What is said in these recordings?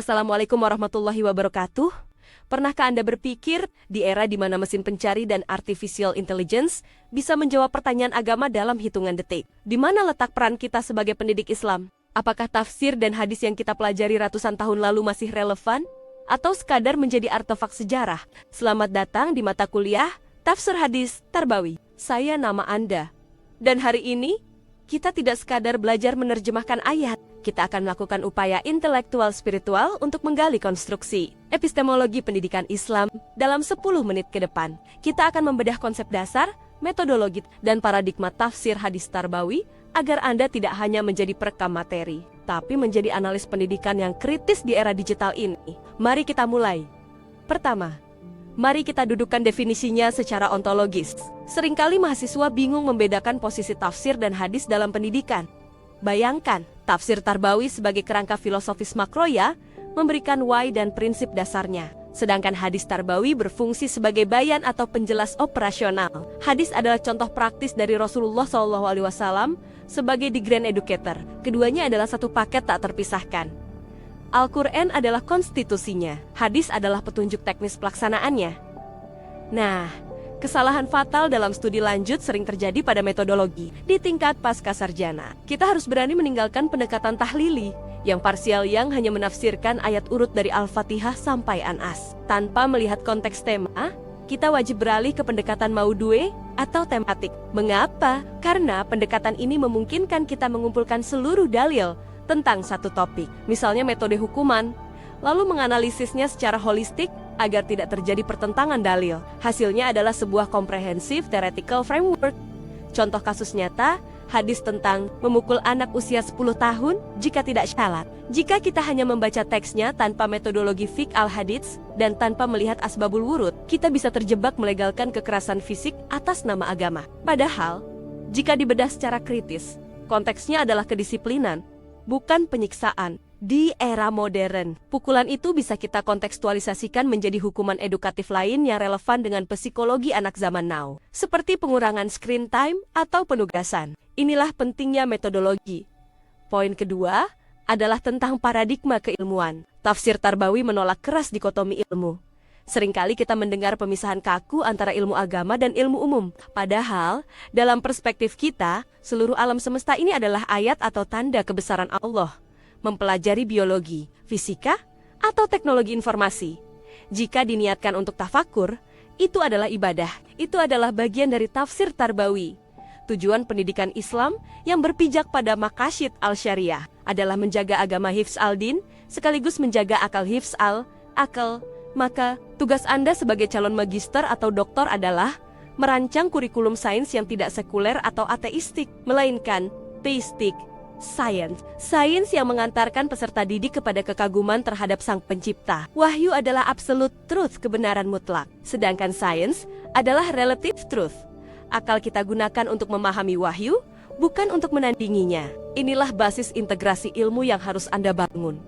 Assalamualaikum warahmatullahi wabarakatuh. Pernahkah Anda berpikir, di era di mana mesin pencari dan artificial intelligence bisa menjawab pertanyaan agama dalam hitungan detik? Di mana letak peran kita sebagai pendidik Islam? Apakah tafsir dan hadis yang kita pelajari ratusan tahun lalu masih relevan? Atau sekadar menjadi artefak sejarah? Selamat datang di mata kuliah Tafsir Hadis Tarbawi. Saya nama Anda. Dan hari ini, kita tidak sekadar belajar menerjemahkan ayat. Kita akan melakukan upaya intelektual spiritual untuk menggali konstruksi epistemologi pendidikan Islam dalam 10 menit ke depan. Kita akan membedah konsep dasar, metodologi, dan paradigma tafsir hadis Tarbawi agar Anda tidak hanya menjadi perekam materi, tapi menjadi analis pendidikan yang kritis di era digital ini. Mari kita mulai. Pertama, mari kita dudukkan definisinya secara ontologis. Seringkali mahasiswa bingung membedakan posisi tafsir dan hadis dalam pendidikan. Bayangkan, tafsir Tarbawi sebagai kerangka filosofis makroya memberikan why dan prinsip dasarnya. Sedangkan hadis Tarbawi berfungsi sebagai bayan atau penjelas operasional. Hadis adalah contoh praktis dari Rasulullah SAW sebagai the grand educator. Keduanya adalah satu paket tak terpisahkan. Al-Quran adalah konstitusinya, hadis adalah petunjuk teknis pelaksanaannya. Nah, kesalahan fatal dalam studi lanjut sering terjadi pada metodologi di tingkat pasca sarjana. Kita harus berani meninggalkan pendekatan tahlili yang parsial yang hanya menafsirkan ayat urut dari Al-Fatihah sampai An-As. Tanpa melihat konteks tema, kita wajib beralih ke pendekatan maudhu'i atau tematik. Mengapa? Karena pendekatan ini memungkinkan kita mengumpulkan seluruh dalil tentang satu topik, misalnya metode hukuman, lalu menganalisisnya secara holistik agar tidak terjadi pertentangan dalil. Hasilnya adalah sebuah comprehensive theoretical framework. Contoh kasus nyata, hadis tentang memukul anak usia 10 tahun jika tidak syalat. Jika kita hanya membaca teksnya tanpa metodologi fiqh al-hadits dan tanpa melihat asbabul wurud, kita bisa terjebak melegalkan kekerasan fisik atas nama agama. Padahal, jika dibedah secara kritis, konteksnya adalah kedisiplinan, bukan penyiksaan. Di era modern, pukulan itu bisa kita kontekstualisasikan menjadi hukuman edukatif lain yang relevan dengan psikologi anak zaman now, seperti pengurangan screen time atau penugasan. Inilah pentingnya metodologi. Poin kedua adalah tentang paradigma keilmuan. Tafsir Tarbawi menolak keras dikotomi ilmu. Seringkali kita mendengar pemisahan kaku antara ilmu agama dan ilmu umum. Padahal, dalam perspektif kita, seluruh alam semesta ini adalah ayat atau tanda kebesaran Allah. Mempelajari biologi, fisika, atau teknologi informasi. Jika diniatkan untuk tafakur, itu adalah ibadah. Itu adalah bagian dari tafsir Tarbawi. Tujuan pendidikan Islam yang berpijak pada maqasid al-syariah adalah menjaga agama hifz al-din sekaligus menjaga akal hifz al-akal. Maka, tugas Anda sebagai calon magister atau doktor adalah merancang kurikulum sains yang tidak sekuler atau ateistik, melainkan theistic science. Sains yang mengantarkan peserta didik kepada kekaguman terhadap sang pencipta. Wahyu adalah absolute truth, kebenaran mutlak. Sedangkan sains adalah relative truth. Akal kita gunakan untuk memahami wahyu, bukan untuk menandinginya. Inilah basis integrasi ilmu yang harus Anda bangun.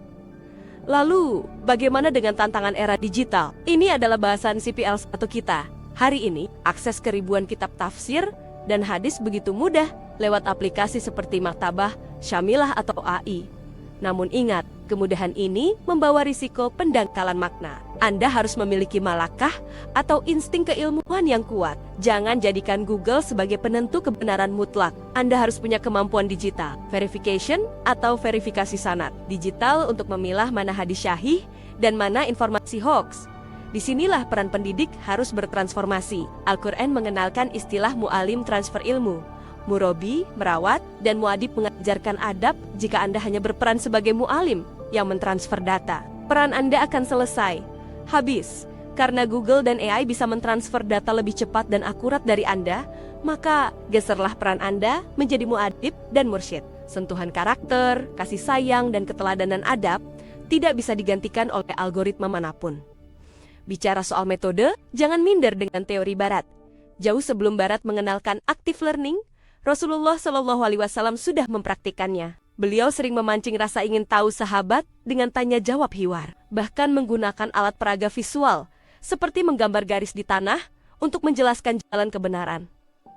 Lalu, bagaimana dengan tantangan era digital? Ini adalah bahasan CPL 1 kita. Hari ini, akses ke ribuan kitab tafsir dan hadis begitu mudah lewat aplikasi seperti Maktabah, Syamilah atau AI. Namun ingat, kemudahan ini membawa risiko pendangkalan makna. Anda harus memiliki malakah atau insting keilmuan yang kuat. Jangan jadikan Google sebagai penentu kebenaran mutlak. Anda harus punya kemampuan digital, verification atau verifikasi sanad digital untuk memilah mana hadis syahih dan mana informasi hoax. Disinilah peran pendidik harus bertransformasi. Al-Quran mengenalkan istilah mu'alim transfer ilmu. Murabi, merawat, dan muadib mengajarkan adab jika Anda hanya berperan sebagai mu'alim yang mentransfer data. Peran Anda akan selesai. Habis. Karena Google dan AI bisa mentransfer data lebih cepat dan akurat dari Anda, maka geserlah peran Anda menjadi muadib dan mursyid. Sentuhan karakter, kasih sayang, dan keteladanan adab tidak bisa digantikan oleh algoritma manapun. Bicara soal metode, jangan minder dengan teori Barat. Jauh sebelum Barat mengenalkan active learning, Rasulullah SAW sudah mempraktikannya. Beliau sering memancing rasa ingin tahu sahabat dengan tanya jawab hiwar, bahkan menggunakan alat peraga visual, seperti menggambar garis di tanah untuk menjelaskan jalan kebenaran.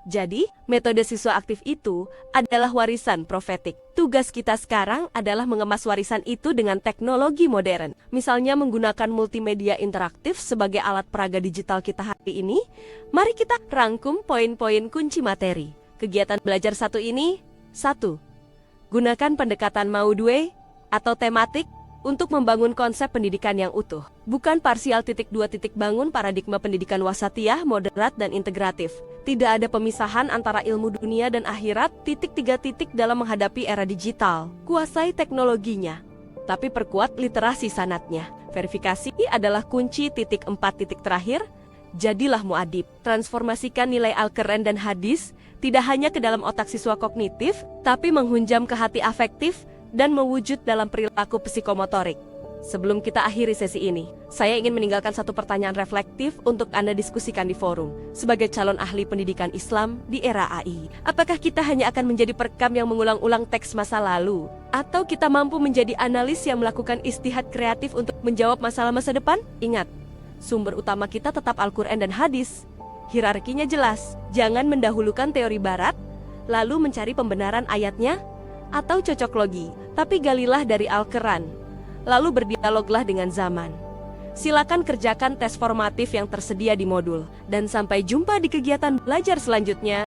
Jadi, metode siswa aktif itu adalah warisan profetik. Tugas kita sekarang adalah mengemas warisan itu dengan teknologi modern. Misalnya menggunakan multimedia interaktif sebagai alat peraga digital kita hari ini. Mari kita rangkum poin-poin kunci materi. Kegiatan belajar satu ini, 1. Gunakan pendekatan Maudway atau tematik untuk membangun konsep pendidikan yang utuh. Bukan parsial. 2. Bangun paradigma pendidikan wasatiyah, moderat, dan integratif. Tidak ada pemisahan antara ilmu dunia dan akhirat. 3. Dalam menghadapi era digital, kuasai teknologinya, tapi perkuat literasi sanatnya. Verifikasi adalah kunci. 4. Terakhir, jadilah muadib. Transformasikan nilai Al-Quran dan hadis tidak hanya ke dalam otak siswa kognitif, tapi menghunjam ke hati afektif dan mewujud dalam perilaku psikomotorik. Sebelum kita akhiri sesi ini, saya ingin meninggalkan satu pertanyaan reflektif untuk Anda diskusikan di forum. Sebagai calon ahli pendidikan Islam di era AI, apakah kita hanya akan menjadi perekam yang mengulang-ulang teks masa lalu? Atau kita mampu menjadi analis yang melakukan istihad kreatif untuk menjawab masalah masa depan? Ingat, sumber utama kita tetap Al-Quran dan hadis. Hierarkinya jelas, jangan mendahulukan teori barat, lalu mencari pembenaran ayatnya, atau cocok logi, tapi galilah dari Al-Quran, lalu berdialoglah dengan zaman. Silakan kerjakan tes formatif yang tersedia di modul, dan sampai jumpa di kegiatan belajar selanjutnya.